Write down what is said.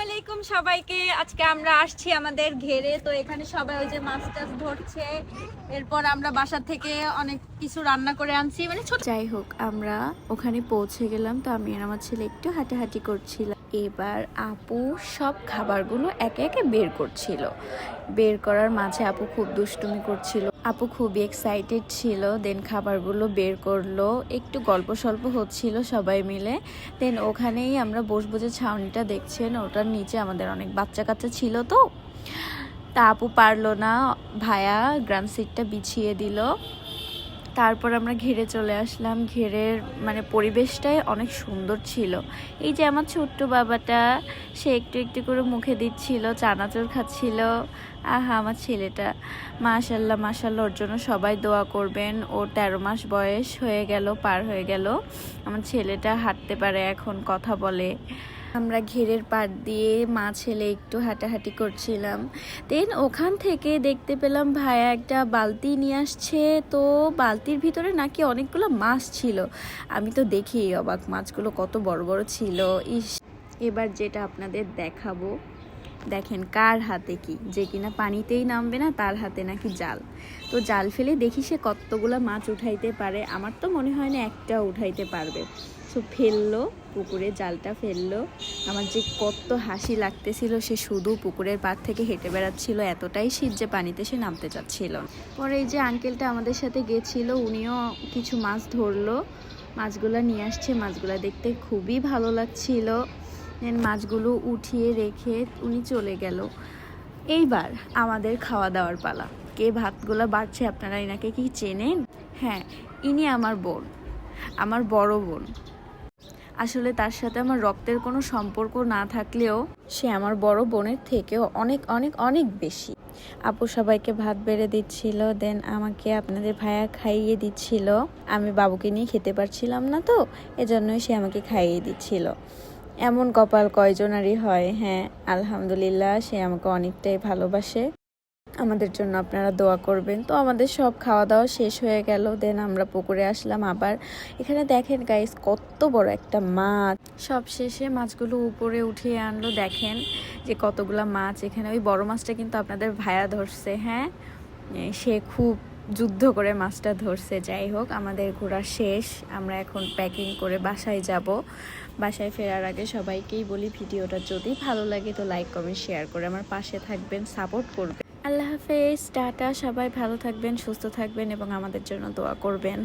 আলাইকুম সবাইকে। আজকে আমরা আসছি আমাদের ঘেরে, তো এখানে সবাই ওই যে মাছ টাছ ধরছে। এরপর আমরা বাসা থেকে অনেক কিছু রান্না করে আনছি, মানে ছোট। যাই হোক, আমরা ওখানে পৌঁছে গেলাম। তো আমি আর আমার ছেলে একটু হাঁটাহাঁটি করছিলাম। এবার আপু সব খাবারগুলো একে একে বের করছিল। বের করার মাঝে আপু খুব দুষ্টুমি করছিল। আপু খুবই এক্সাইটেড ছিল। দেন খাবারগুলো বের করলো, একটু গল্প সল্প হচ্ছিল সবাই মিলে। দেন ওখানেই আমরা বসবো যে ছাউনিটা দেখছেন, ওটার নিচে আমাদের অনেক বাচ্চা কাচ্চা ছিল। তো তা আপু পারলো না, ভাইয়া গ্রাম সিটটা বিছিয়ে দিল। তারপর আমরা ঘেরে চলে আসলাম। ঘেরের মানে পরিবেশটাই অনেক সুন্দর ছিল। এই যে আমার ছোট্ট বাবাটা, সে একটু একটু করে মুখে দিচ্ছিল, চানাচুর খাচ্ছিল। আহা, আমার ছেলেটা মাশাল্লাহ মাশাল্লাহ, ওর জন্য সবাই দোয়া করবেন। ওর 13 মাস বয়স হয়ে গেল, পার হয়ে গেল। আমার ছেলেটা হাঁটতে পারে এখন, কথা বলে। আমরা ঘেরের পাড় দিয়ে মা ছেলে একটু হাঁটাহাঁটি করছিলাম। দেন ওখান থেকে দেখতে পেলাম ভাইয়া একটা বালতি নিয়ে আসছে। তো বালতির ভিতরে নাকি অনেকগুলো মাছ ছিল। আমি তো দেখি অবাক, মাছগুলো কত বড় বড় ছিল। ইস, এবার যেটা আপনাদের দেখাবো, দেখেন কার হাতে কি, যে কিনা পানিতেই নামবে না তার হাতে নাকি জাল। তো জাল ফেলে দেখি সে কতগুলো মাছ উঠাইতে পারে। আমার তো মনে হয় না একটা উঠাইতে পারবে। তো ফেললো, পুকুরে জালটা ফেললো। আমার যে কত হাসি লাগতেছিল, সে শুধু পুকুরের পাড় থেকে হেঁটে বেড়াচ্ছিল, এতটাই শীত যে পানিতে সে নামতে চাচ্ছিল। পরে এই যে আঙ্কেলটা আমাদের সাথে গেছিল, উনিও কিছু মাছ ধরলো, মাছগুলো নিয়ে আসছে। মাছগুলো দেখতে খুবই ভালো লাগছিল। দেন মাছগুলো উঠিয়ে রেখে উনি চলে গেল। এইবার আমাদের খাওয়া দাওয়ার পালা। কে ভাতগুলো বাড়ছে, আপনারা এনাকে কি চেনেন? হ্যাঁ, ইনি আমার বোন, আমার বড় বোন। আসলে তার সাথে আমার রক্তের কোনো সম্পর্ক না থাকলেও সে আমার বড় বোনের থেকেও অনেক অনেক অনেক বেশি। আপু সবাইকে ভাত বেড়ে দিচ্ছিল, দেন আমাকে আপনাদের ভাইয়া খাইয়ে দিচ্ছিল। আমি বাবুকে নিয়ে খেতে পারছিলাম না, তো এজন্যই সে আমাকে খাইয়ে দিচ্ছিল। এমন কপাল কয়জনারই হয়। হ্যাঁ, আলহামদুলিল্লাহ, সে আমাকে অনেকটাই ভালোবাসে। আমাদের জন্য আপনারা দোয়া করবেন। তো আমাদের সব খাওয়া দাওয়া শেষ হয়ে গেল। দেন আমরা পুকুরে আসলাম আবার। এখানে দেখেন গাইস, কত বড় একটা মাছ। সব শেষে মাছগুলো উপরে উঠিয়ে আনলো। দেখেন যে কতগুলা মাছ এখানে। ওই বড় মাছটা কিন্তু আপনাদের ভাইয়া ধরছে। হ্যাঁ, সে খুব যুদ্ধ করে মাছটা ধরছে। যাই হোক, আমাদের ঘোরা শেষ। আমরা এখন প্যাকিং করে বাসায় যাব। বাসায় ফেরার আগে সবাইকেই বলি, ভিডিওটা যদি ভালো লাগে তো লাইক কমেন্ট শেয়ার করে আমার পাশে থাকবেন, সাপোর্ট করবেন। আল্লাহ হাফেজ, টাটা। সবাই ভালো থাকবেন, সুস্থ থাকবেন এবং আমাদের জন্য দোয়া করবেন।